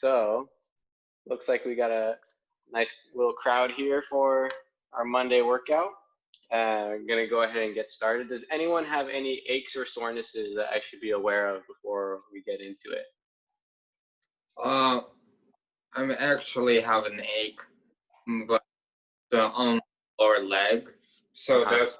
so looks like we got a nice little crowd here for our Monday workout. I'm gonna go ahead and get started. Does anyone have any aches or sorenesses that I should be aware of before we get into it? I'm actually have an ache, but on lower leg, so that's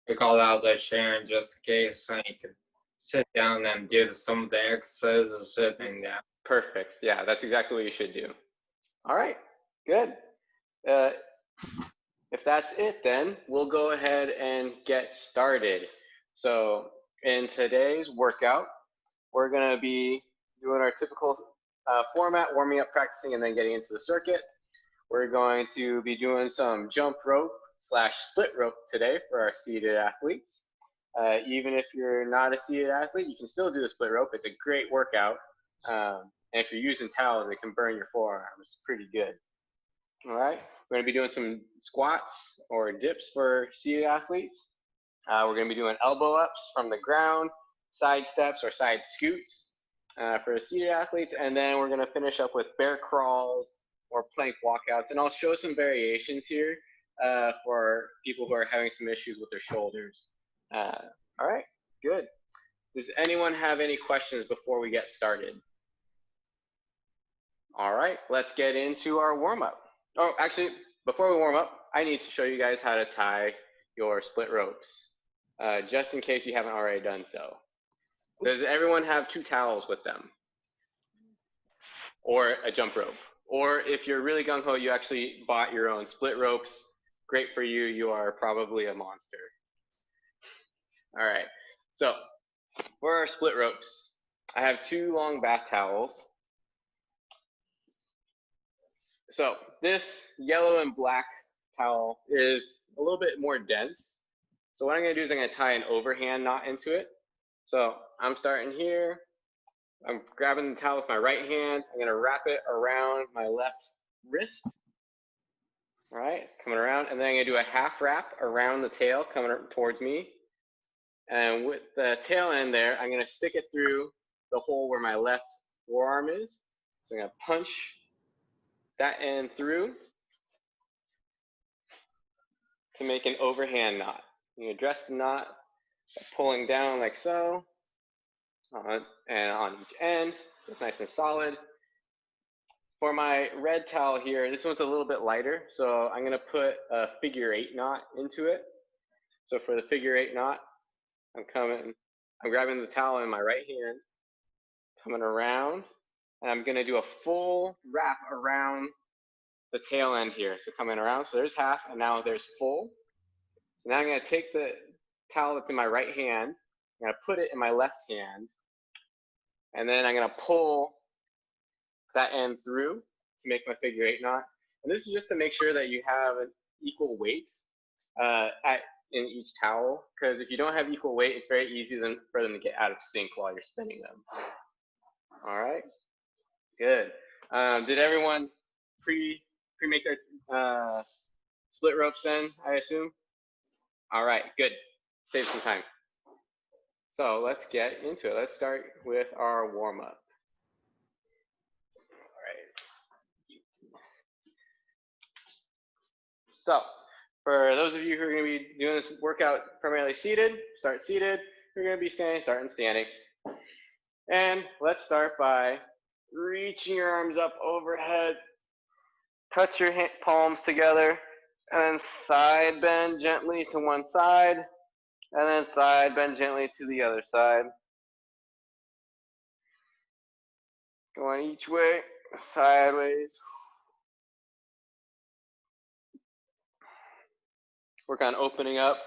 I got out of the chair and just in case I can sit down and do some of the exercises sitting down. Perfect. Yeah, that's exactly what you should do. All right, good. If that's it, then we'll go ahead and get started. So in today's workout, we're going to be doing our typical format, warming up, practicing, and then getting into the circuit. We're going to be doing some jump rope / split rope today for our seated athletes. Even if you're not a seated athlete, you can still do the split rope. It's a great workout. And if you're using towels, it can burn your forearms pretty good. All right, we're going to be doing some squats or dips for seated athletes. We're going to be doing elbow ups from the ground, side steps or side scoots for seated athletes, and then we're going to finish up with bear crawls or plank walkouts. And I'll show some variations here for people who are having some issues with their shoulders. All right, good. Does anyone have any questions before we get started? All right, let's get into our warm-up. Oh, actually, before we warm up, I need to show you guys how to tie your split ropes, just in case you haven't already done so. Does everyone have 2 towels with them? Or a jump rope? Or if you're really gung-ho, you actually bought your own split ropes. Great for you, you are probably a monster. All right, so for our split ropes, I have 2 long bath towels. So this yellow and black towel is a little bit more dense. So what I'm going to do is I'm going to tie an overhand knot into it. So I'm starting here. I'm grabbing the towel with my right hand. I'm going to wrap it around my left wrist. All right, it's coming around. And then I'm going to do a half wrap around the tail coming towards me. And with the tail end there, I'm going to stick it through the hole where my left forearm is. So I'm going to punch that end through to make an overhand knot. You address the knot by pulling down like so, and on each end, so it's nice and solid. For my red towel here, this one's a little bit lighter, so I'm going to put a figure 8 knot into it. So for the figure 8 knot, I'm grabbing the towel in my right hand, coming around, and I'm going to do a full wrap around the tail end here. So coming around, so there's half, and now there's full. So now I'm going to take the towel that's in my right hand, I'm going to put it in my left hand, and then I'm going to pull that end through to make my figure 8 knot. And this is just to make sure that you have an equal weight in each towel, because if you don't have equal weight, it's very easy for them to get out of sync while you're spinning them. All right, good. Did everyone pre-make their split ropes then, I assume? All right, good. Save some time. So let's get into it. Let's start with our warm-up. All right. So for those of you who are going to be doing this workout primarily seated, start seated. If you're going to be standing, start in standing. And let's start by reaching your arms up overhead. Touch your palms together, and then side bend gently to one side, and then side bend gently to the other side. Going each way, sideways. Work on opening up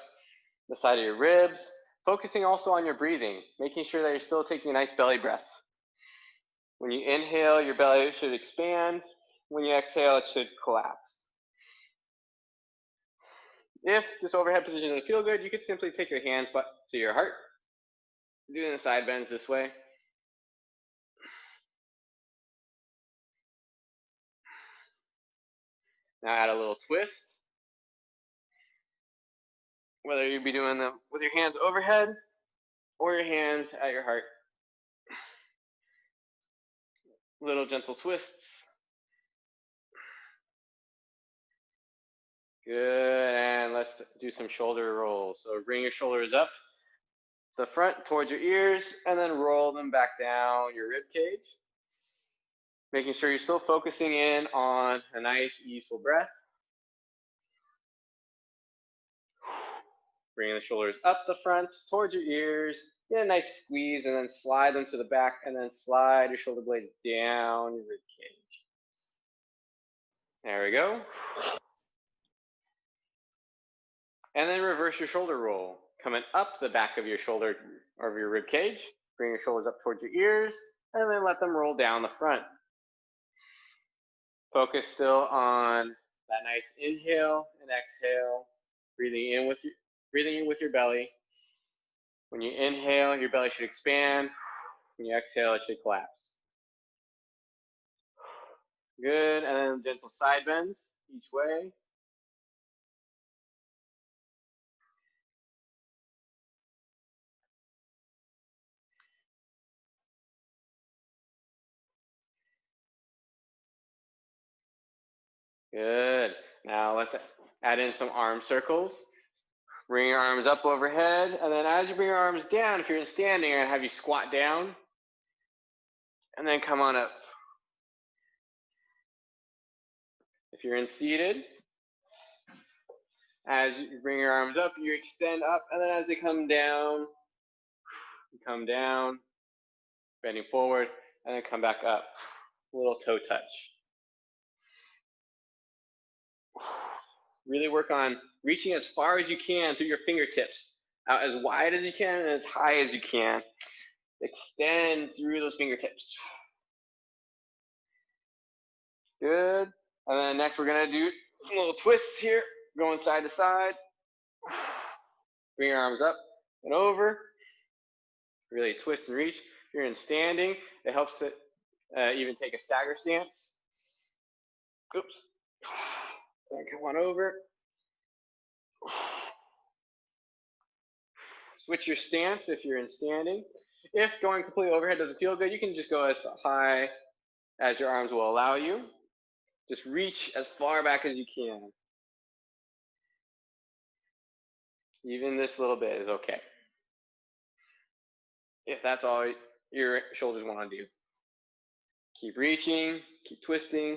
the side of your ribs, focusing also on your breathing, making sure that you're still taking a nice belly breath. When you inhale, your belly should expand. When you exhale, it should collapse. If this overhead position doesn't feel good, you could simply take your hands to your heart, doing the side bends this way. Now add a little twist. Whether you be doing them with your hands overhead or your hands at your heart. Little gentle twists. Good, and let's do some shoulder rolls. So bring your shoulders up the front towards your ears, and then roll them back down your rib cage. Making sure you're still focusing in on a nice, easeful breath. Bringing the shoulders up the front towards your ears. Get a nice squeeze, and then slide them to the back, and then slide your shoulder blades down your rib cage. There we go. And then reverse your shoulder roll. Coming up the back of your shoulder or of your rib cage. Bring your shoulders up towards your ears, and then let them roll down the front. Focus still on that nice inhale and exhale. Breathing in with your belly. When you inhale, your belly should expand. When you exhale, it should collapse. Good, and then gentle side bends each way. Good. Now let's add in some arm circles. Bring your arms up overhead, and then as you bring your arms down, if you're in standing, I'm going to have you squat down, and then come on up. If you're in seated, as you bring your arms up, you extend up, and then as they come down, you come down, bending forward, and then come back up. A little toe touch. Really work on reaching as far as you can through your fingertips, out as wide as you can and as high as you can. Extend through those fingertips. Good. And then next we're going to do some little twists here, going side to side. Bring your arms up and over. Really twist and reach. If you're in standing, it helps to even take a stagger stance. Oops. Then come on over. Switch your stance if you're in standing. If going completely overhead doesn't feel good, you can just go as high as your arms will allow you. Just reach as far back as you can. Even this little bit is okay. If that's all your shoulders want to do. Keep reaching, keep twisting.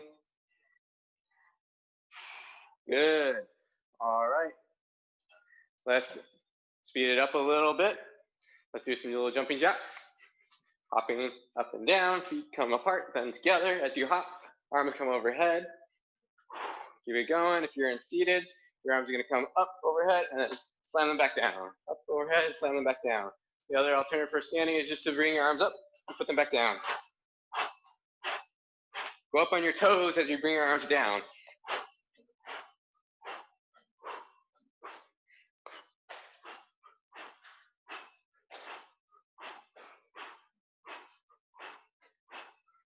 Good. All right. Let's speed it up a little bit. Let's do some little jumping jacks. Hopping up and down, feet come apart, then together as you hop. Arms come overhead. Keep it going. If you're in seated, your arms are going to come up overhead and then slam them back down. Up overhead, slam them back down. The other alternative for standing is just to bring your arms up and put them back down. Go up on your toes as you bring your arms down.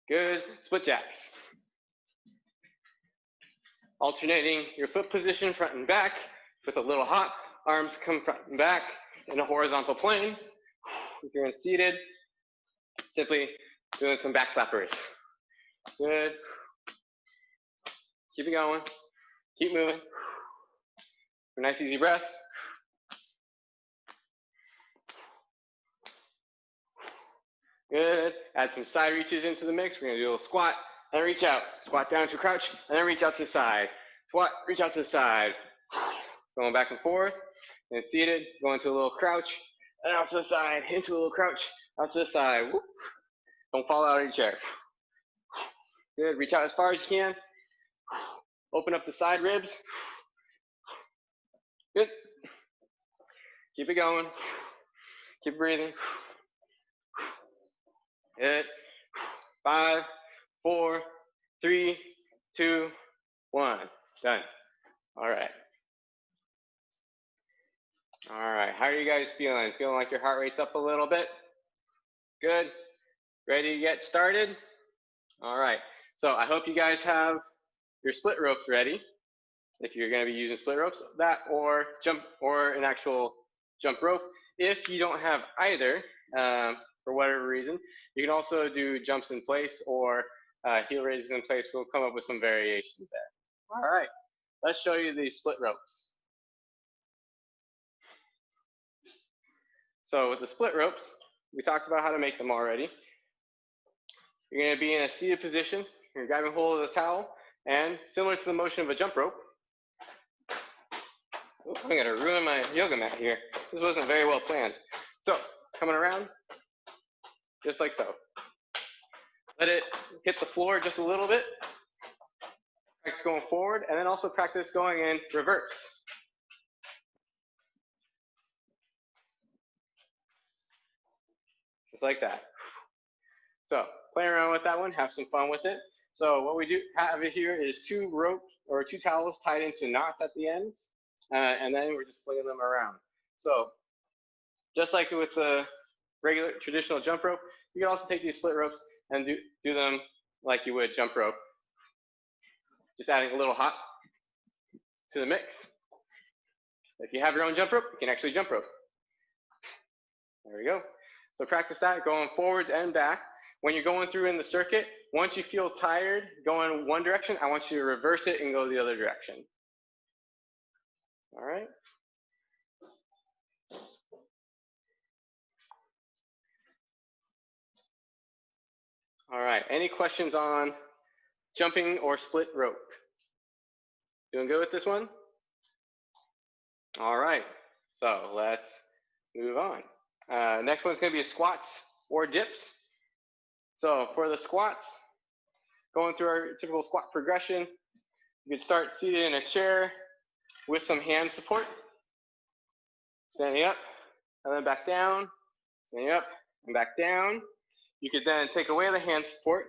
Good. Split jacks. Alternating your foot position front and back with a little hop. Arms come front and back in a horizontal plane. If you're in seated, simply doing some back slappers. Good. Keep it going. Keep moving. A nice easy breath. Good. Add some side reaches into the mix. We're going to do a little squat, then reach out. Squat down to crouch, and then reach out to the side. Squat, reach out to the side. Going back and forth. And seated, go into a little crouch, and out to the side, into a little crouch, out to the side. Whoop. Don't fall out of your chair. Good. Reach out as far as you can. Open up the side ribs. Good. Keep it going. Keep breathing. Good. 5, 4, 3, 2, 1. Done. All right. All right. How are you guys feeling? Feeling like your heart rate's up a little bit? Good. Ready to get started? All right. So I hope you guys have your split ropes ready. If you're going to be using split ropes, that or jump or an actual jump rope. If you don't have either, for whatever reason, you can also do jumps in place or heel raises in place, we'll come up with some variations there. All right, let's show you these split ropes. So with the split ropes, we talked about how to make them already. You're going to be in a seated position. You're grabbing hold of the towel, and similar to the motion of a jump rope. Oh, I'm going to ruin my yoga mat here. This wasn't very well planned. So coming around, just like so. Let it hit the floor just a little bit. Practice going forward, and then also practice going in reverse. Just like that. So play around with that one, have some fun with it. So what we do have here is two ropes or two towels tied into knots at the ends, and then we're just flinging them around. So just like with the regular traditional jump rope, you can also take these split ropes and do them like you would jump rope. Just adding a little hop to the mix. If you have your own jump rope, you can actually jump rope. There we go. So practice that going forwards and back. When you're going through in the circuit, once you feel tired going one direction, I want you to reverse it and go the other direction. All right. All right, any questions on jumping or split rope? Doing good with this one? All right, so let's move on. Next one's gonna be squats or dips. So for the squats, going through our typical squat progression, you can start seated in a chair with some hand support. Standing up, and then back down, standing up, and back down. You could then take away the hand support,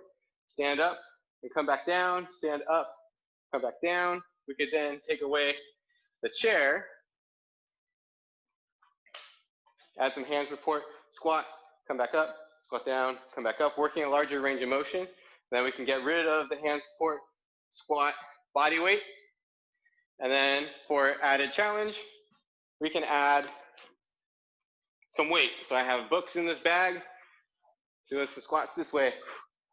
stand up, and come back down, stand up, come back down. We could then take away the chair, add some hand support, squat, come back up, squat down, come back up, working a larger range of motion. Then we can get rid of the hand support, squat, body weight. And then for added challenge, we can add some weight. So I have books in this bag, doing some squats this way.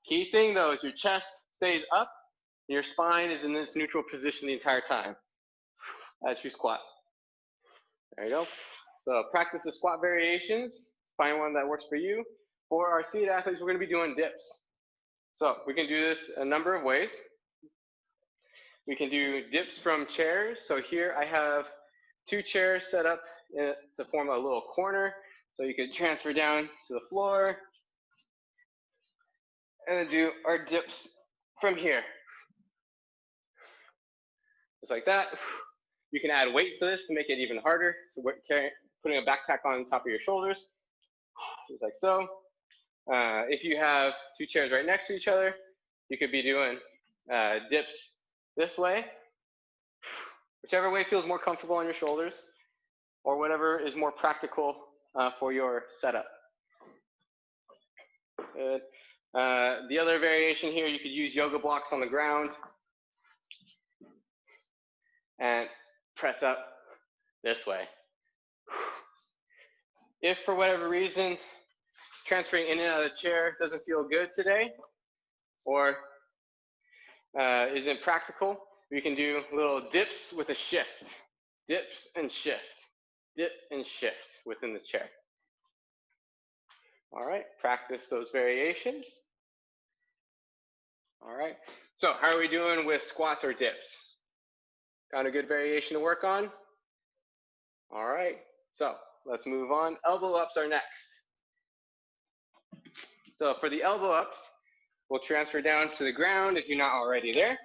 Key thing though is your chest stays up, and your spine is in this neutral position the entire time as you squat. There you go. So practice the squat variations, find one that works for you. For our seated athletes, we're gonna be doing dips. So we can do this a number of ways. We can do dips from chairs. So here I have two chairs set up to form a little corner. So you could transfer down to the floor and then do our dips from here. Just like that. You can add weight to this to make it even harder. So we're putting a backpack on top of your shoulders, just like so. If you have two chairs right next to each other, you could be doing dips this way, whichever way feels more comfortable on your shoulders, or whatever is more practical for your setup. Good. The other variation here, you could use yoga blocks on the ground and press up this way. If for whatever reason, transferring in and out of the chair doesn't feel good today, or isn't practical, we can do little dips with a shift. Dips and shift. Dip and shift within the chair. All right, practice those variations. All right, so how are we doing with squats or dips? Got a good variation to work on? All right, so let's move on. Elbow ups are next. So for the elbow ups, we'll transfer down to the ground if you're not already there.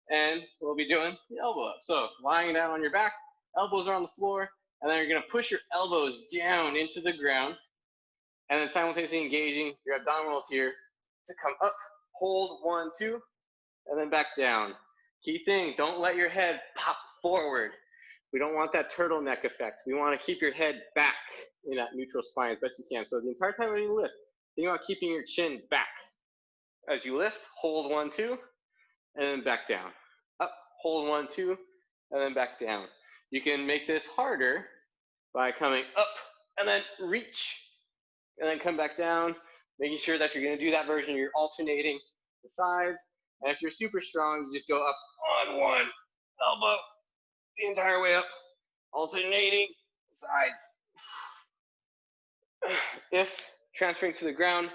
And we'll be doing the elbow up. So lying down on your back, elbows are on the floor, and then you're gonna push your elbows down into the ground, and then simultaneously engaging your abdominals here to come up, hold 1, 2, and then back down. Key thing, don't let your head pop forward. We don't want that turtleneck effect. We want to keep your head back in that neutral spine as best you can. So the entire time when you lift, think about keeping your chin back. As you lift, hold 1, 2, and then back down. Up, hold 1, 2, and then back down. You can make this harder by coming up and then reach, and then come back down, making sure that you're going to do that version. You're alternating the sides. And if you're super strong, you just go up on one elbow the entire way up, alternating sides. If transferring to the ground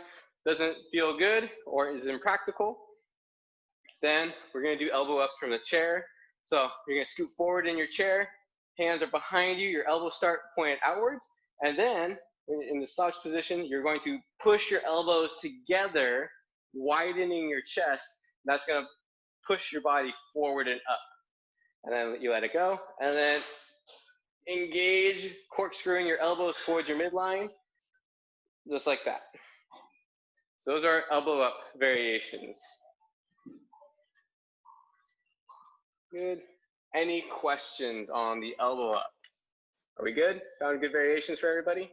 doesn't feel good or is impractical, then we're going to do elbow ups from the chair. So you're going to scoot forward in your chair, hands are behind you, your elbows start pointed outwards, and then in the slouch position, you're going to push your elbows together, widening your chest. That's going to push your body forward and up. And then you let it go, and then engage, corkscrewing your elbows towards your midline, just like that. So those are elbow up variations. Good. Any questions on the elbow up? Are we good? Found good variations for everybody?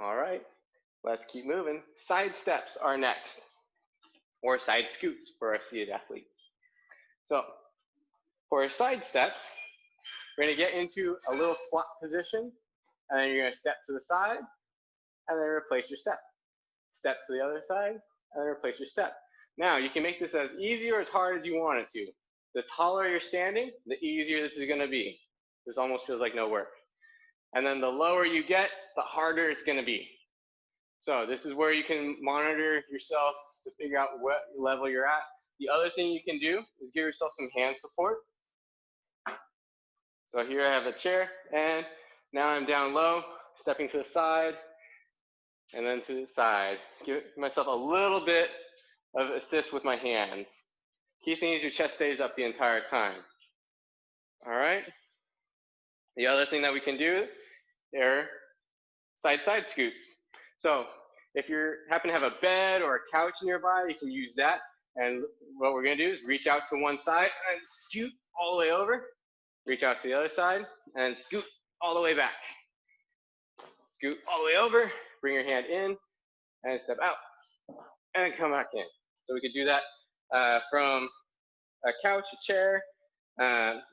All right, let's keep moving. Side steps are next, or side scoots for our seated athletes. So for side steps, we're going to get into a little squat position, and then you're going to step to the side, and then replace your step. Step to the other side, and then replace your step. Now, you can make this as easy or as hard as you want it to. The taller you're standing, the easier this is going to be. This almost feels like no work. And then the lower you get, the harder it's going to be. So this is where you can monitor yourself to figure out what level you're at. The other thing you can do is give yourself some hand support. So here I have a chair, and now I'm down low, stepping to the side, and then to the side. Give myself a little bit of assist with my hands. Key thing is your chest stays up the entire time. All right? The other thing that we can do are side-side scoots. So if you happen to have a bed or a couch nearby, you can use that. And what we're going to do is reach out to one side and scoot all the way over. Reach out to the other side and scoot all the way back. Scoot all the way over, bring your hand in, and step out, and come back in. So we could do that from a couch, a chair.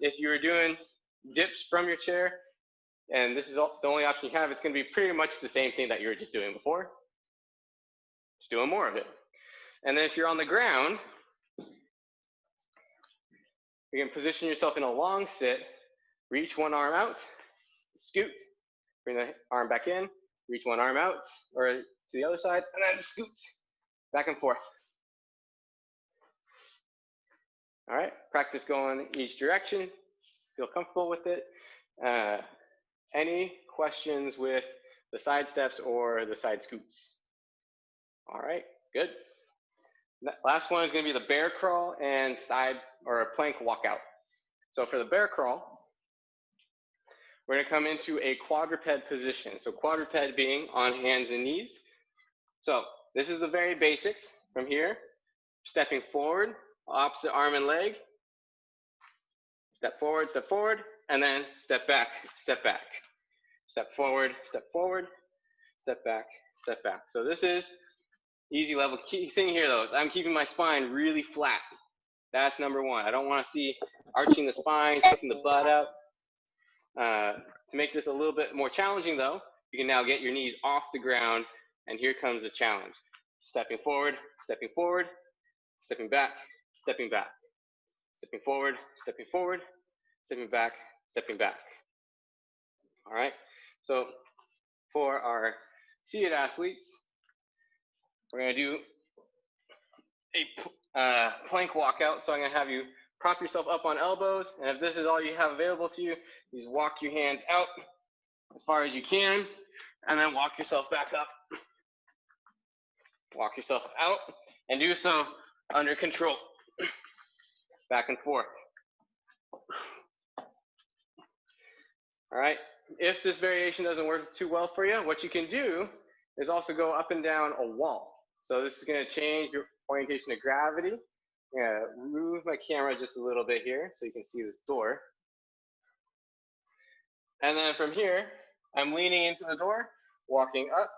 If you were doing dips from your chair, and this is the only option you have, it's going to be pretty much the same thing that you were just doing before. Just doing more of it. And then if you're on the ground, you can position yourself in a long sit, reach one arm out, scoot, bring the arm back in, reach one arm out, or to the other side, and then scoot, back and forth. All right, practice going each direction, feel comfortable with it. Any questions with the side steps or the side scoots? All right, good. Last one is going to be the bear crawl and side or a plank walkout. So for the bear crawl, we're going to come into a quadruped position. So quadruped being on hands and knees. So this is the very basics from here. Stepping forward, opposite arm and leg. Step forward, and then step back, step back. Step forward, step back, step back. So this is easy level. Key thing here though is I'm keeping my spine really flat. That's number one. I don't want to see arching the spine, sticking the butt out. To make this a little bit more challenging though, you can now get your knees off the ground, and here comes the challenge. Stepping forward, stepping back, stepping back. Stepping forward, stepping back, stepping back. All right, so for our seated athletes, we're going to do a plank walkout. So I'm going to have you prop yourself up on elbows, and if this is all you have available to you, just walk your hands out as far as you can, and then walk yourself back up. Walk yourself out, and do so under control. Back and forth. All right, if this variation doesn't work too well for you, what you can do is also go up and down a wall. So this is going to change your orientation of gravity. I'm going to move my camera just a little bit here so you can see this door. And then from here, I'm leaning into the door, walking up,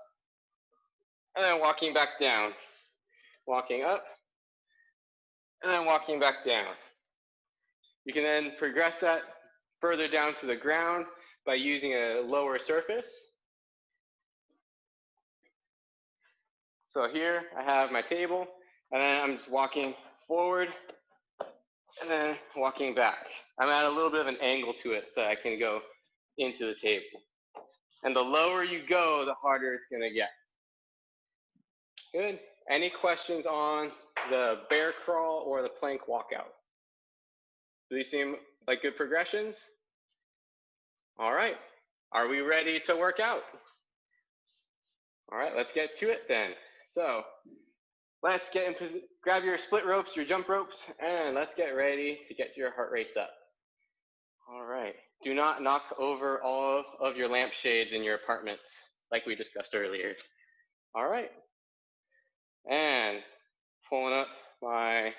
and then walking back down. Walking up, and then walking back down. You can then progress that further down to the ground by using a lower surface. So here I have my table, And then I'm just walking forward and then walking back. I'm at a little bit of an angle to it so I can go into the table. And the lower you go, the harder it's gonna get. Good. Any questions on the bear crawl or the plank walkout? Do these seem like good progressions? All right. Are we ready to work out? All right, let's get to it then. So let's get in position. Grab your split ropes, your jump ropes, and let's get ready to get your heart rates up. All right. Do not knock over all of your lampshades in your apartment, like we discussed earlier. All right. And pulling up my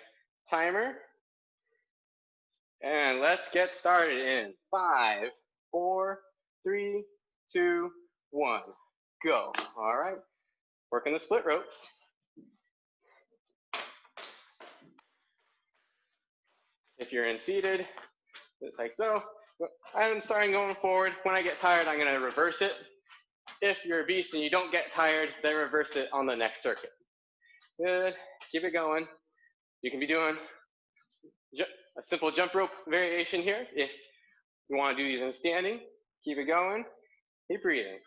timer. And let's get started in 5, 4, 3, 2, 1. Go. All right. Working the split ropes. If you're in seated, just like so. I'm starting going forward. When I get tired, I'm going to reverse it. If you're a beast and you don't get tired, then reverse it on the next circuit. Good. Keep it going. You can be doing a simple jump rope variation here. If you want to do these in standing, keep it going. Keep breathing.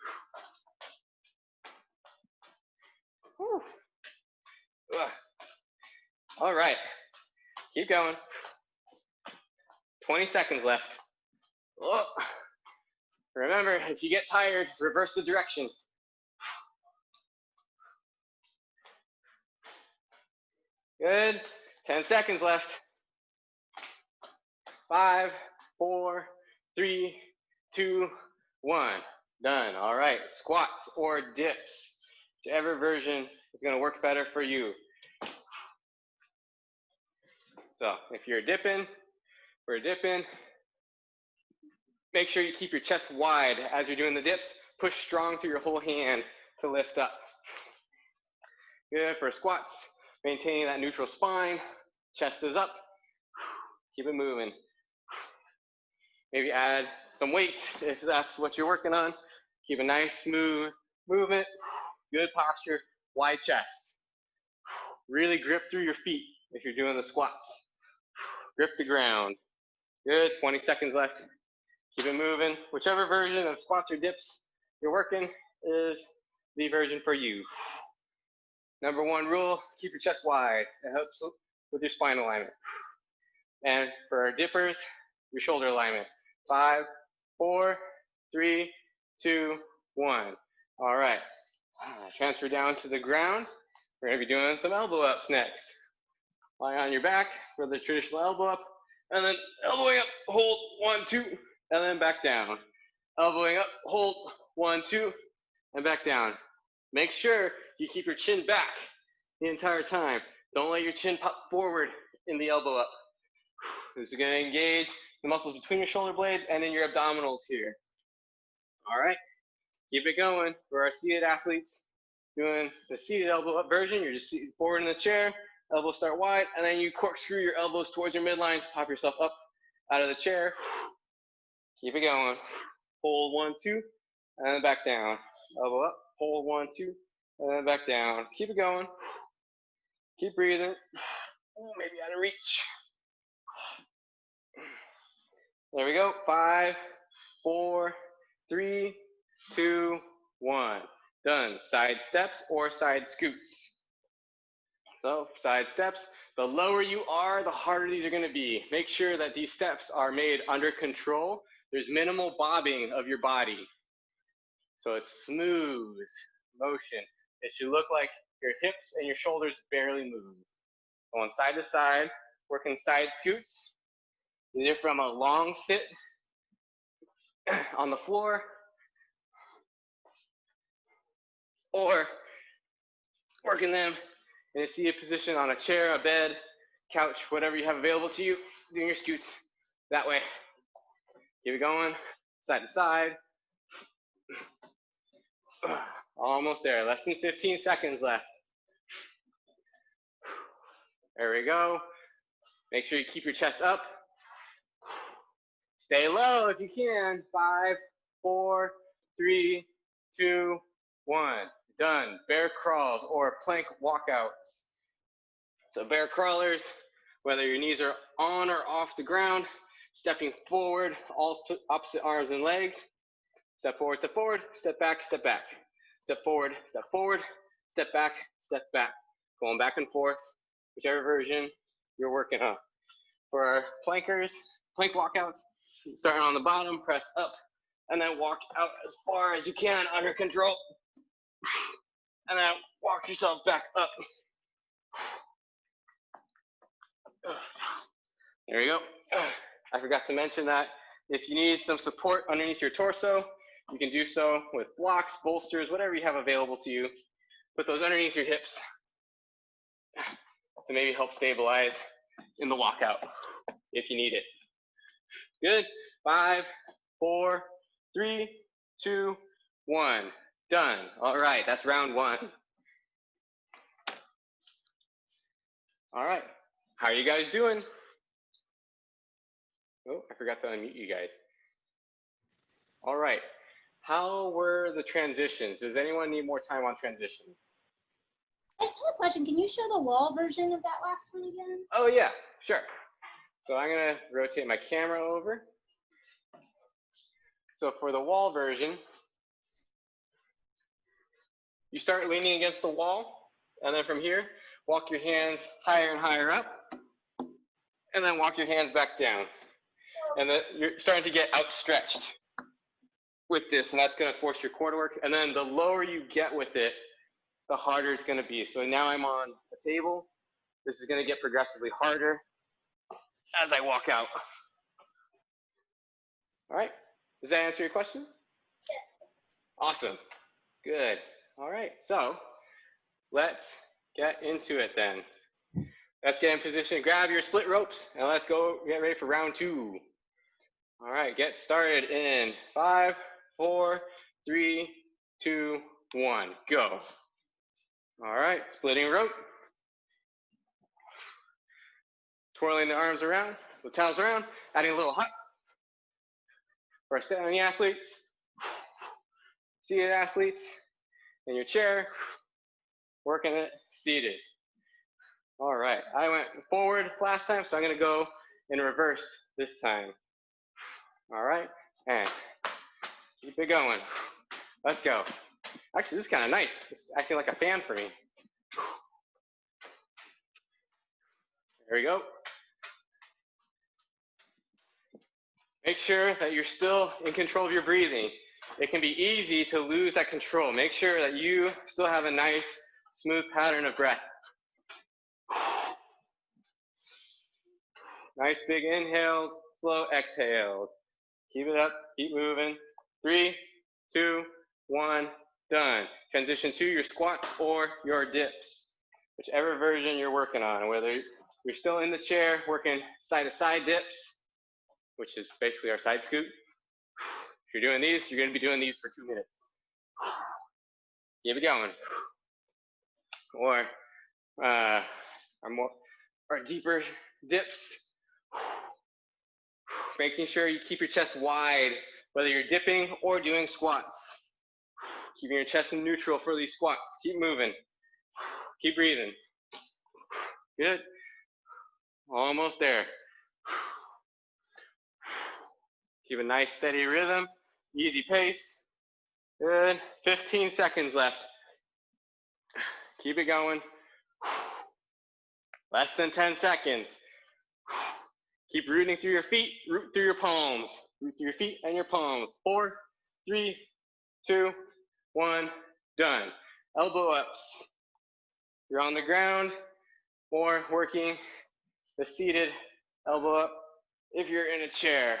All right. Keep going. 20 seconds left. Remember, if you get tired, reverse the direction. Good. 10 seconds left. 5, 4, 3, 2, 1. Done. All right. Squats or dips. Whichever version is going to work better for you. So if you're dipping, we're dipping. Make sure you keep your chest wide as you're doing the dips. Push strong through your whole hand to lift up. Good for squats. Maintaining that neutral spine. Chest is up. Keep it moving. Maybe add some weight if that's what you're working on. Keep a nice, smooth movement. Good posture. Wide chest. Really grip through your feet if you're doing the squats. Grip the ground. Good. 20 seconds left. Keep it moving. Whichever version of squats or dips you're working is the version for you. Number 1 rule, keep your chest wide. It helps with your spine alignment. And for our dippers, your shoulder alignment. 5, 4, 3, 2, 1. All right. Transfer down to the ground. We're going to be doing some elbow ups next. Lie on your back for the traditional elbow up. And then elbowing up, hold, 1, 2, and then back down. Elbowing up, hold, 1, 2, and back down. Make sure you keep your chin back the entire time. Don't let your chin pop forward in the elbow up. This is going to engage the muscles between your shoulder blades and in your abdominals here. All right, keep it going. For our seated athletes, doing the seated elbow up version, you're just seated forward in the chair, elbows start wide, and then you corkscrew your elbows towards your midline to pop yourself up out of the chair. Keep it going. Hold, 1, 2, and then back down. Elbow up, hold, 1, 2, and then back down. Keep it going. Keep breathing. Maybe out of reach. There we go. 5, 4, 3, 2, 1. Done. Side steps or side scoots. So side steps. The lower you are, the harder these are going to be. Make sure that these steps are made under control. There's minimal bobbing of your body. So it's smooth motion. It should look like your hips and your shoulders barely move. Going side to side, working side scoots. Either from a long sit on the floor or working them in a seated position on a chair, a bed, couch, whatever you have available to you, doing your scoots that way. Keep it going, side to side. Almost there, less than 15 seconds left. There we go. Make sure you keep your chest up. Stay low if you can. 5, 4, 3, 2, 1. Done. Bear crawls or plank walkouts. So bear crawlers, whether your knees are on or off the ground, stepping forward, all opposite arms and legs. Step forward, step forward, step back, step back. Step forward, step back, step back. Going back and forth, whichever version you're working on. For our plankers, plank walkouts, starting on the bottom, press up, and then walk out as far as you can under control. And then walk yourself back up. There you go. I forgot to mention that if you need some support underneath your torso, you can do so with blocks, bolsters, whatever you have available to you. Put those underneath your hips to maybe help stabilize in the walkout if you need it. Good. 5, 4, 3, 2, 1. Done. All right, that's round 1. All right, how are you guys doing? Oh, I forgot to unmute you guys. All right, how were the transitions? Does anyone need more time on transitions? I just had a question. Can you show the wall version of that last one again? Oh yeah, sure. So I'm gonna rotate my camera over. So for the wall version, you start leaning against the wall, and then from here, walk your hands higher and higher up, and then walk your hands back down. And then you're starting to get outstretched with this, and that's gonna force your core to work. And then the lower you get with it, the harder it's gonna be. So now I'm on a table. This is gonna get progressively harder as I walk out. All right, does that answer your question? Yes. Awesome, good. All right, so let's get into it then. Let's get in position, grab your split ropes, and let's go get ready for round 2. All right, get started in 5, 4, 3, 2, 1, go. All right, splitting rope. Twirling the arms around, the towels around, adding a little hop. For our standing athletes, seated athletes, in your chair, working it seated. All right, I went forward last time, so I'm gonna go in reverse this time. All right, and keep it going. Let's go. Actually, this is kind of nice. It's acting like a fan for me. There we go. Make sure that you're still in control of your breathing. It can be easy to lose that control. Make sure that you still have a nice, smooth pattern of breath. Nice big inhales, slow exhales. Keep it up, keep moving. 3, 2, 1, done. Transition to your squats or your dips, whichever version you're working on, whether you're still in the chair working side-to-side dips, which is basically our side scoot. If you're doing these, you're gonna be doing these for 2 minutes. Keep it going. Or our deeper dips. Making sure you keep your chest wide, whether you're dipping or doing squats. Keeping your chest in neutral for these squats. Keep moving. Keep breathing. Good. Almost there. Keep a nice steady rhythm. Easy pace. Good. 15 seconds left. Keep it going. Less than 10 seconds. Keep rooting through your feet, root through your palms. Root through your feet and your palms. 4, 3, 2, 1, done. Elbow ups. You're on the ground or working the seated elbow up if you're in a chair.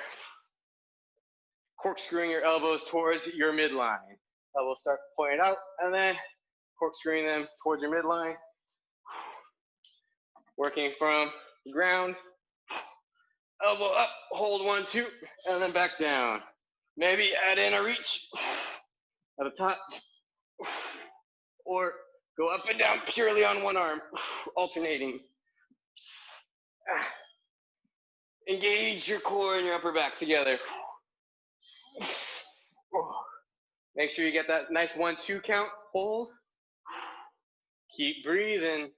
Corkscrewing your elbows towards your midline. Elbows start pointed out and then corkscrewing them towards your midline. Working from the ground. Elbow up, hold 1, 2, and then back down. Maybe add in a reach at the top, or go up and down purely on one arm, alternating. Engage your core and your upper back together. Make sure you get that nice 1, 2 count, hold. Keep breathing.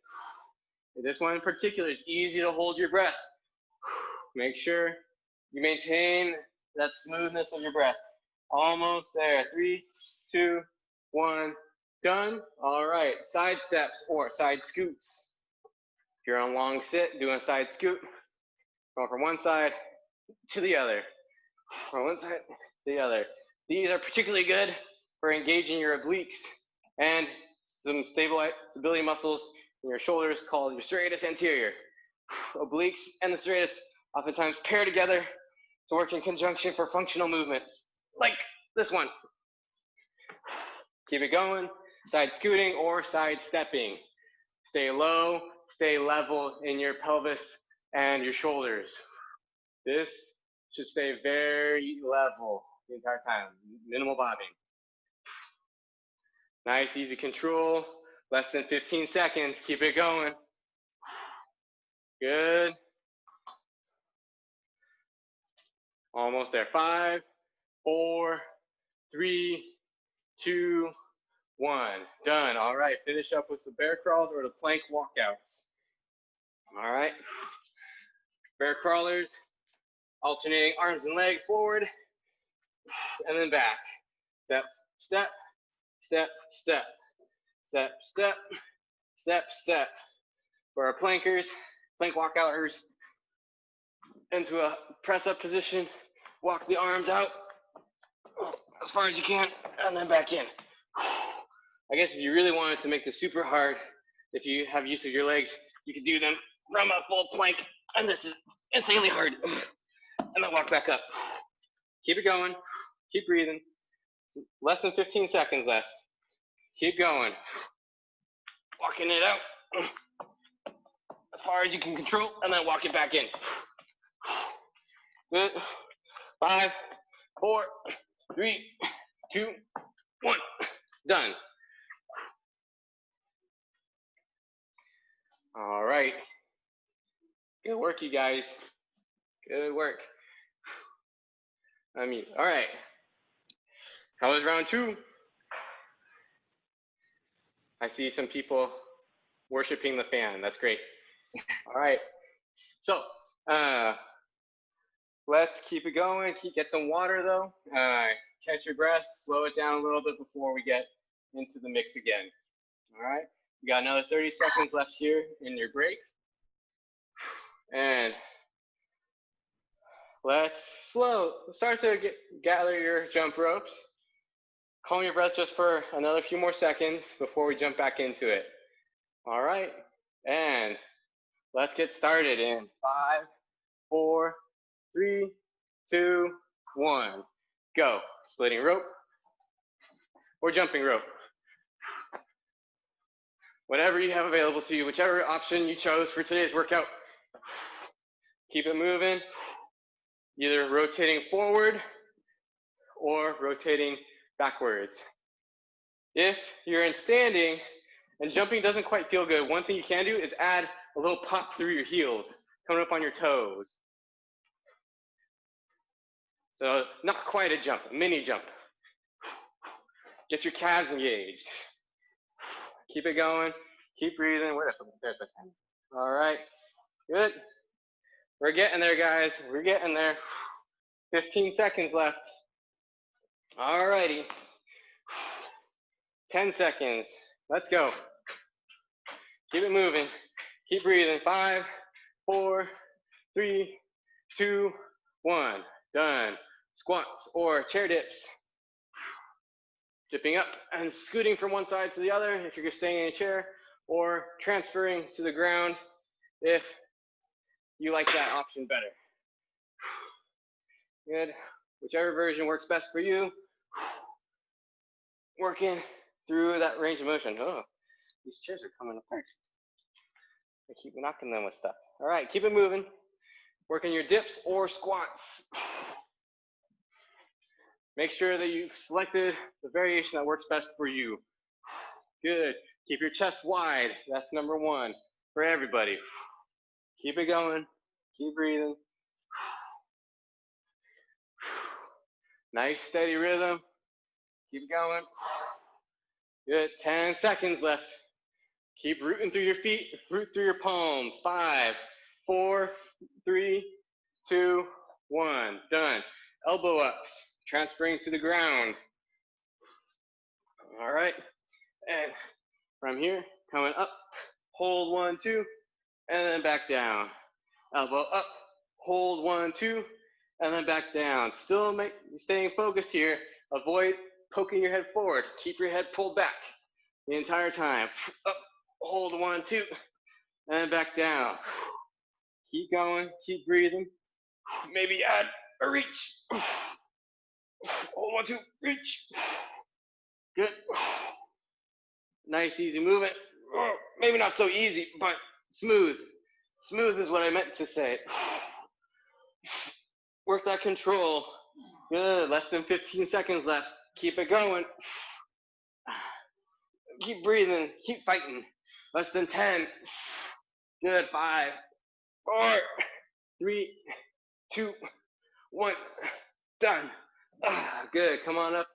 This one in particular is easy to hold your breath. Make sure you maintain that smoothness of your breath. Almost there. 3, 2, 1, done. All right, side steps or side scoots. If you're on long sit, doing a side scoot, going from one side to the other. From one side to the other. These are particularly good for engaging your obliques and some stability muscles in your shoulders called your serratus anterior. Obliques and the serratus oftentimes pair together to work in conjunction for functional movements, like this one. Keep it going, side scooting or side stepping. Stay low, stay level in your pelvis and your shoulders. This should stay very level the entire time, minimal bobbing. Nice, easy control, less than 15 seconds, keep it going. Good. Almost there, 5, 4, 3, 2, 1, done. All right, finish up with the bear crawls or the plank walkouts. All right, bear crawlers, alternating arms and legs forward, and then back. Step, step, step, step, step, step, step, step. For our plankers, plank walkouters, into a press up position, walk the arms out as far as you can, and then back in. I guess if you really wanted to make this super hard, if you have use of your legs, you could do them from a full plank, and this is insanely hard. And then walk back up. Keep it going, keep breathing. Less than 15 seconds left. Keep going. Walking it out as far as you can control, and then walk it back in. Good. 5, 4, 3, 2, 1. Done. All right. Good work, you guys. Good work. All right. How was round 2? I see some people worshiping the fan. That's great. All right. So, let's keep it going. Get some water, though. Catch your breath. Slow it down a little bit before we get into the mix again. All right. You got another 30 seconds left here in your break. And let's start to gather your jump ropes. Calm your breath just for another few more seconds before we jump back into it. All right. And let's get started in 5, 4, 3, 2, 1. Go. Splitting rope or jumping rope. Whatever you have available to you, whichever option you chose for today's workout. Keep it moving, either rotating forward or rotating backwards. If you're in standing and jumping doesn't quite feel good, one thing you can do is add a little pop through your heels, coming up on your toes. So not quite a jump, a mini jump. Get your calves engaged. Keep it going, keep breathing. There's my time. All right, good. We're getting there, guys. We're getting there. 15 seconds left. All righty. 10 seconds. Let's go. Keep it moving. Keep breathing. 5, 4, 3, 2, 1. Done. Squats or chair dips. Dipping up and scooting from one side to the other if you're staying in a chair, or transferring to the ground if you like that option better. Good. Whichever version works best for you. Working through that range of motion. Oh, these chairs are coming apart. I keep knocking them with stuff. All right, keep it moving. Working your dips or squats. Make sure that you've selected the variation that works best for you. Good. Keep your chest wide. That's number 1 for everybody. Keep it going. Keep breathing. Nice steady rhythm. Keep going. Good. 10 seconds left. Keep rooting through your feet, root through your palms. 5, 4, 3, 2, 1. Done. Elbow ups, transferring to the ground. All right. And from here, coming up, hold 1, 2, and then back down. Elbow up, hold 1, 2, and then back down. Still staying focused here. Avoid poking your head forward. Keep your head pulled back the entire time. Up, hold 1, 2, and then back down. Keep going, keep breathing. Maybe add a reach. Hold 1, 2, reach. Good. Nice, easy movement. Maybe not so easy, but smooth. Smooth is what I meant to say. Work that control. Good. Less than 15 seconds left. Keep it going. Keep breathing. Keep fighting. Less than 10. Good. 5, 4, 3, 2, 1. Done. Good. Come on up.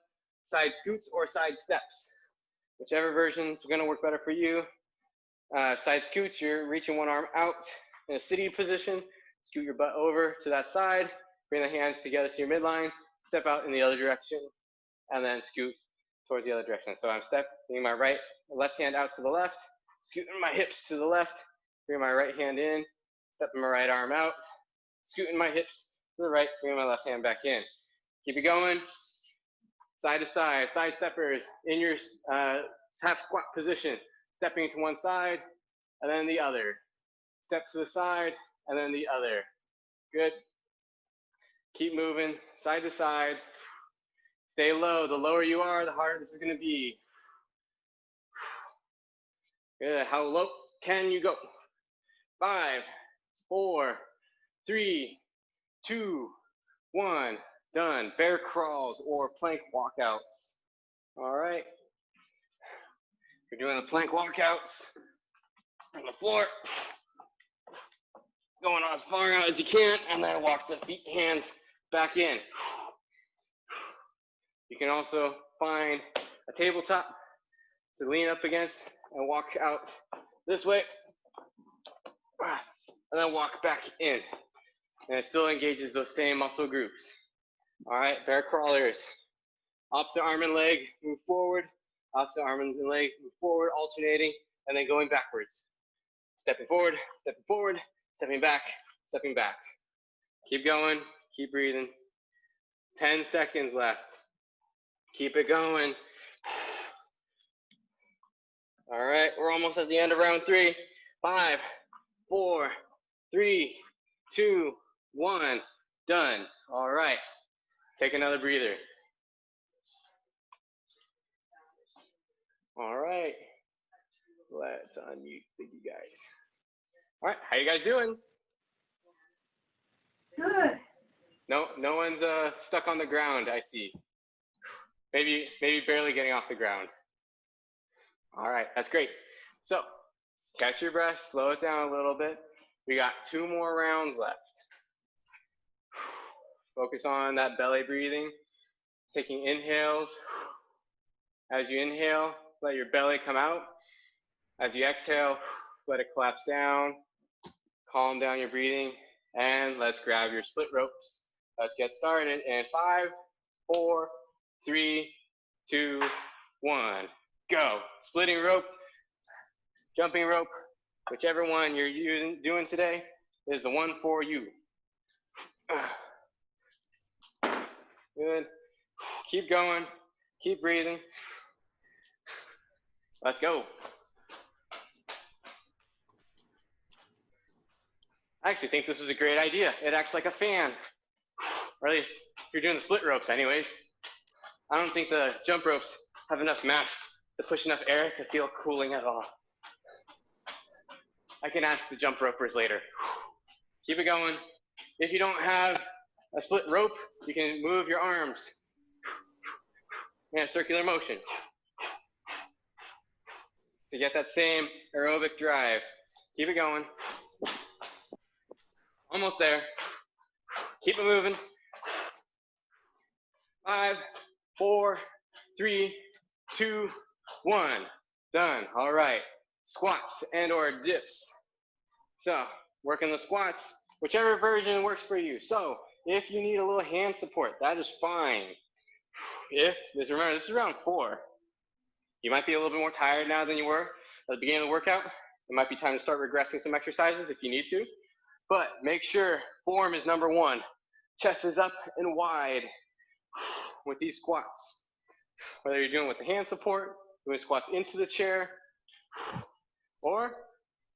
Side scoots or side steps. Whichever version's going to work better for you. Side scoots, you're reaching one arm out in a sitting position. Scoot your butt over to that side. Bring the hands together to your midline. Step out in the other direction. And then scoot towards the other direction. So I'm stepping my left hand out to the left. Scooting my hips to the left. Bring my right hand in. Stepping my right arm out. Scooting my hips to the right. Bring my left hand back in. Keep it going. Side to side. Side steppers in your half squat position. Stepping to one side and then the other. Step to the side and then the other. Good. Keep moving side to side. Stay low. The lower you are, the harder this is going to be. Good. How low can you go? 5, 4, 3, 2, 1. Done. Bear crawls or plank walkouts. All right. You're doing the plank walkouts on the floor. Going on as far out as you can, and then walk the feet, hands back in. You can also find a tabletop to lean up against and walk out this way, and then walk back in. And it still engages those same muscle groups. All right, bear crawlers. Opposite arm and leg, move forward. Opposite arms and leg, move forward, alternating, and then going backwards. Stepping forward, stepping back, stepping back. Keep going, keep breathing. 10 seconds left. Keep it going. All right, we're almost at the end of round 3. 5, 4, 3, 2, 1. Done. All right, take another breather. All right, let's unmute you guys. All right, how you guys doing? Good. No one's stuck on the ground, I see. Maybe barely getting off the ground. All right, that's great. So, catch your breath, slow it down a little bit. We got 2 more rounds left. Focus on that belly breathing, taking inhales. As you inhale, let your belly come out. As you exhale, let it collapse down. Calm down your breathing, and let's grab your split ropes. Let's get started in 5, 4, 3, 2, 1. Go. Splitting rope, jumping rope, whichever one you're doing today is the one for you. Good. Keep going. Keep breathing. Let's go. I actually think this was a great idea. It acts like a fan. Or at least if you're doing the split ropes anyways. I don't think the jump ropes have enough mass to push enough air to feel cooling at all. I can ask the jump ropers later. Keep it going. If you don't have a split rope, you can move your arms in a circular motion to get that same aerobic drive. Keep it going. Almost there. Keep it moving. 5, 4, 3, 2, 1. Done. All right. squats and or dips. So working the squats, whichever version works for you. So if you need a little hand support, that is fine. Remember, this is round 4. You might be a little bit more tired now than you were at the beginning of the workout. It might be time to start regressing some exercises if you need to. But make sure form is number 1. Chest is up and wide with these squats. Whether you're doing with the hand support, doing squats into the chair, or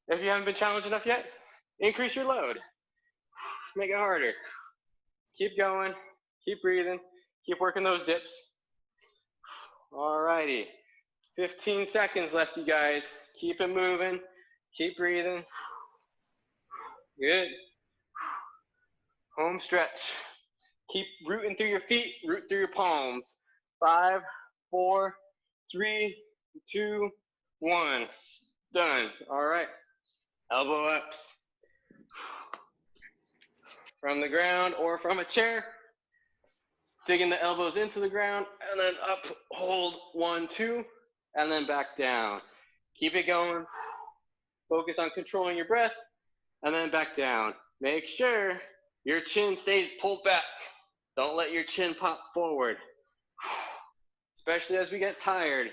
if you haven't been challenged enough yet, increase your load. Make it harder. Keep going, keep breathing, keep working those dips. Alrighty, 15 seconds left, you guys. Keep it moving, keep breathing. Good. Home stretch. Keep rooting through your feet, root through your palms. 5, 4, 3, 2, 1. Done. All right. Elbow ups. From the ground or from a chair. Digging the elbows into the ground and then up, hold, 1, 2, and then back down. Keep it going. Focus on controlling your breath and then back down. Make sure your chin stays pulled back. Don't let your chin pop forward. Especially as we get tired,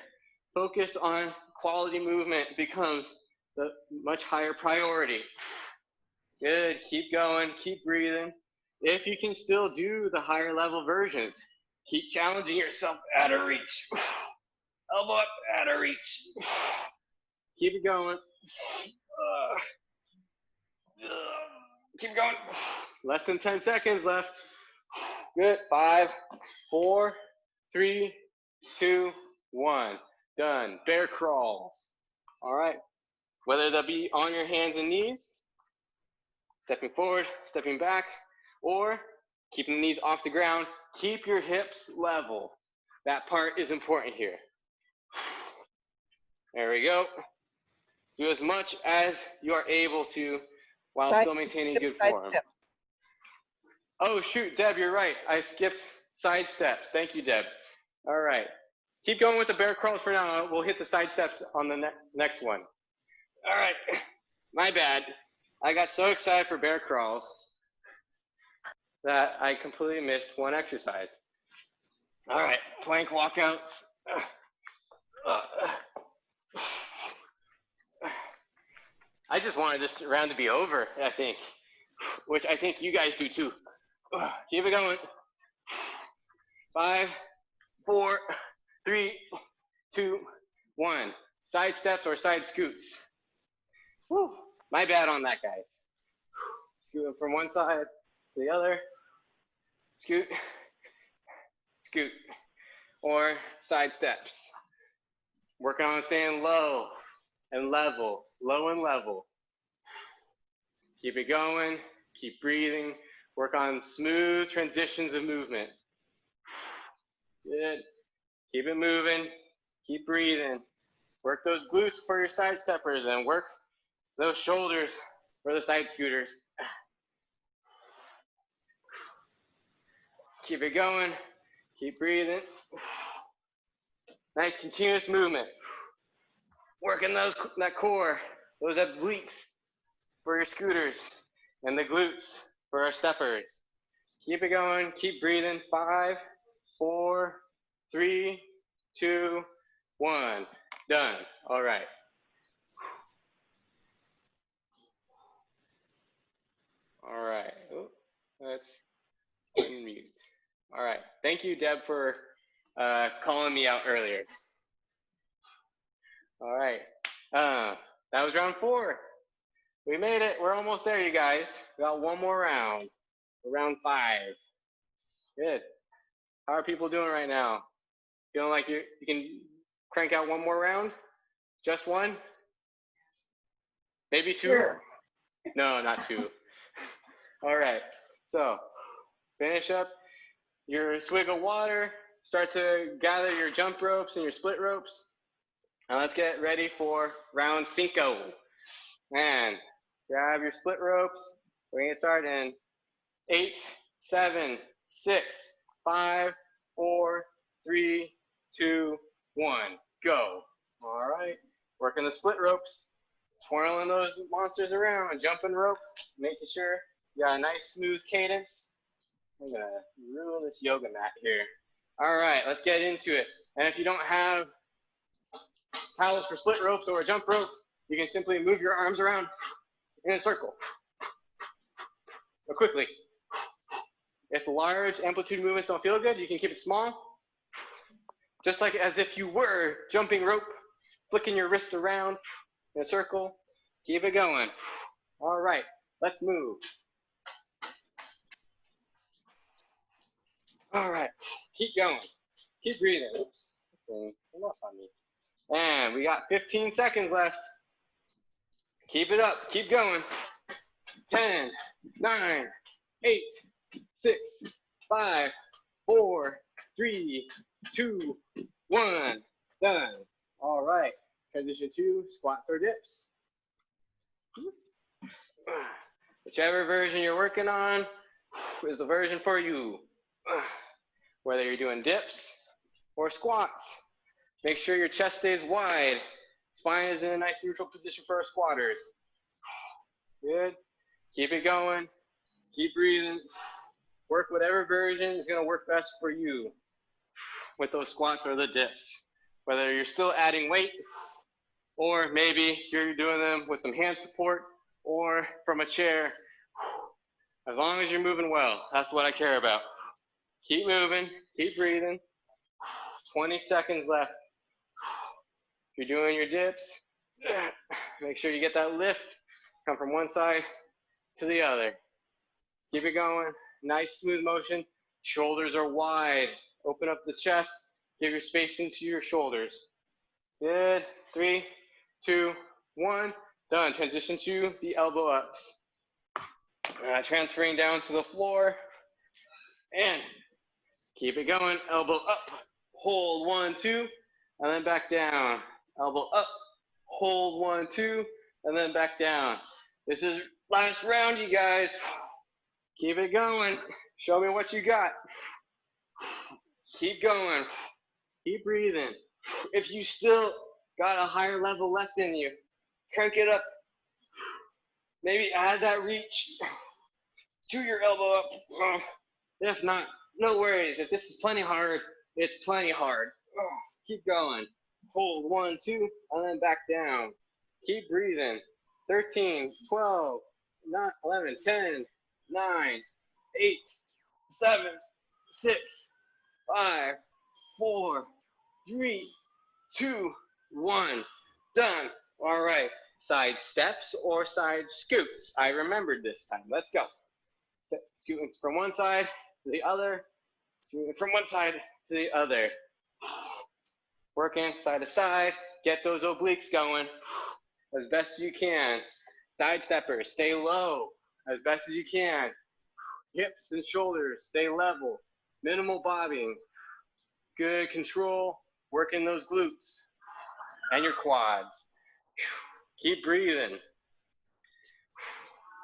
focus on quality movement becomes the much higher priority. Good, keep going, keep breathing. If you can still do the higher level versions, keep challenging yourself out of reach. Elbow up, out of reach. Keep it going. Keep going. Less than 10 seconds left. Good, 5, 4, 3, 2, 1. Done. Bear crawls. All right. Whether that be on your hands and knees, stepping forward, stepping back, or keeping the knees off the ground. Keep your hips level. That part is important here. There we go. Do as much as you are able to while still maintaining good form. Oh, shoot, Deb, you're right. I skipped side steps. Thank you, Deb. All right. Keep going with the bear crawls for now. We'll hit the side steps on the next one. All right. My bad. I got so excited for bear crawls that I completely missed one exercise. All right. Plank walkouts. I just wanted this round to be over, I think, which I think you guys do too. Keep it going. 5, 4, 3, 2, 1. Side steps or side scoots. Whew. My bad on that, guys. Scooting from one side to the other. Scoot, scoot, or side steps. Working on staying low and level, low and level. Keep it going, keep breathing. Work on smooth transitions of movement. Good. Keep it moving, keep breathing. Work those glutes for your side steppers and work those shoulders for the side scooters. Keep it going, keep breathing. Nice continuous movement. Working that core, those obliques for your scooters and the glutes for our steppers. Keep it going, keep breathing. 5, 4, 3, 2, 1. Done. All right. All right. Ooh, let's unmute. All right. Thank you, Deb, for calling me out earlier. All right. That was round 4. We made it. We're almost there, you guys. We got one more round. Round 5. Good. How are people doing right now? Feeling like you can crank out one more round? Just one? Maybe 2? Sure. No, not 2. All right. So finish up your swig of water. Start to gather your jump ropes and your split ropes. Now let's get ready for round 5. And grab your split ropes. We're going to get started in 8, 7, 6, 5, 4, 3, 2, 1. Go. All right. Working the split ropes, twirling those monsters around, jumping rope, making sure you got a nice smooth cadence. I'm gonna ruin this yoga mat here. All right, let's get into it. And if you don't have towels for split ropes or a jump rope, you can simply move your arms around in a circle. Or quickly. If large amplitude movements don't feel good, you can keep it small. Just like as if you were jumping rope, flicking your wrist around in a circle. Keep it going. All right, let's move. All right, keep going. Keep breathing. Oops, this thing came up on me. And we got 15 seconds left. Keep it up, keep going. 10, 9, 8, 6, 5, 4, 3, 2, 1. Done. All right. Transition to squats or dips. Whichever version you're working on is the version for you. Whether you're doing dips or squats, make sure your chest stays wide. Spine is in a nice neutral position for our squatters. Good. Keep it going. Keep breathing. Work whatever version is going to work best for you with those squats or the dips. Whether you're still adding weight or maybe you're doing them with some hand support or from a chair. As long as you're moving well, that's what I care about. Keep moving, keep breathing. 20 seconds left. If you're doing your dips, make sure you get that lift. Come from one side to the other. Keep it going. Nice smooth motion. Shoulders are wide. Open up the chest. Give your space into your shoulders. Good. 3, 2, 1. Done. Transition to the elbow ups. Transferring down to the floor. And keep it going. Elbow up. Hold 1, 2. And then back down. Elbow up. Hold 1, 2. And then back down. This is last round, you guys. Keep it going. Show me what you got. Keep going. Keep breathing. If you still got a higher level left in you, crank it up. Maybe add that reach to your elbow up. If not, no worries. If this is plenty hard, it's plenty hard. Keep going. Hold 1, 2, and then back down. Keep breathing. 13, 12, 11, 10, 9, 8, 7, 6, 5, 4, 3, 2, 1. Done. All right. Side steps or side scoots. I remembered this time. Let's go. Scooting from one side to the other. Scooting from one side to the other. Working side to side. Get those obliques going as best as you can. Side steppers, stay low as best as you can. Hips and shoulders, stay level. Minimal bobbing. Good control. Working those glutes and your quads. Keep breathing.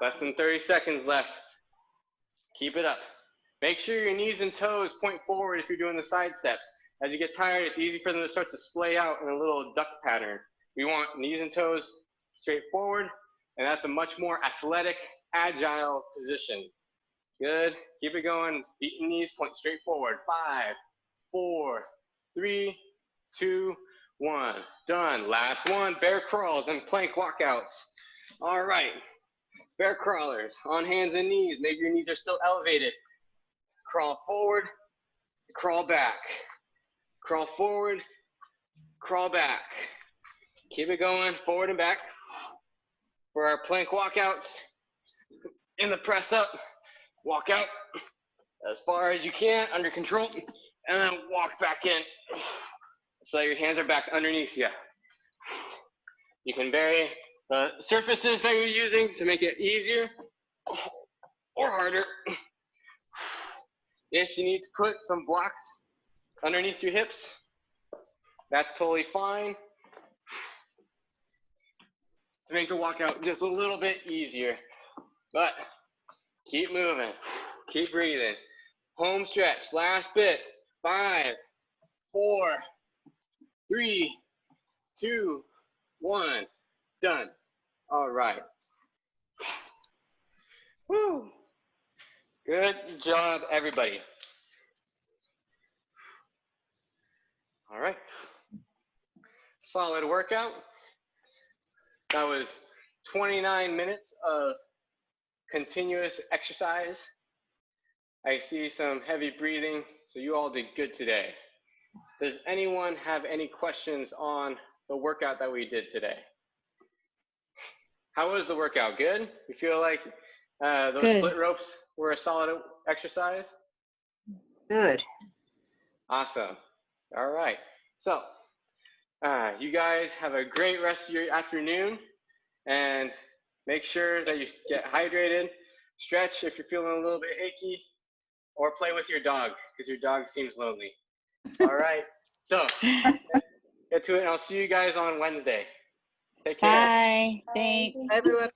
Less than 30 seconds left. Keep it up. Make sure your knees and toes point forward if you're doing the side steps. As you get tired, it's easy for them to start to splay out in a little duck pattern. We want knees and toes straight forward, and that's a much more athletic, agile position. Good. Keep it going. Feet and knees point straight forward. 5, 4, 3, 2, 1. Done. Last one. Bear crawls and plank walkouts. All right. Bear crawlers on hands and knees. Maybe your knees are still elevated. Crawl forward. Crawl back. Crawl forward. Crawl back. Keep it going. Forward and back. For our plank walkouts. In the press up. Walk out as far as you can, under control, and then walk back in so your hands are back underneath you. You can vary the surfaces that you're using to make it easier or harder. If you need to put some blocks underneath your hips, that's totally fine. To make the walkout just a little bit easier. But keep moving. Keep breathing. Home stretch. Last bit. 5, 4, 3, 2, 1. Done. All right. Woo. Good job, everybody. All right. Solid workout. That was 29 minutes of continuous exercise. I see some heavy breathing, so you all did good today. Does anyone have any questions on the workout that we did today? How was the workout? Good? You feel like those split ropes were a solid exercise? Good. Awesome. All right. So you guys have a great rest of your afternoon, and make sure that you get hydrated, stretch if you're feeling a little bit achy, or play with your dog because your dog seems lonely. All right. So get to it, and I'll see you guys on Wednesday. Take care. Bye. Thanks. Everyone.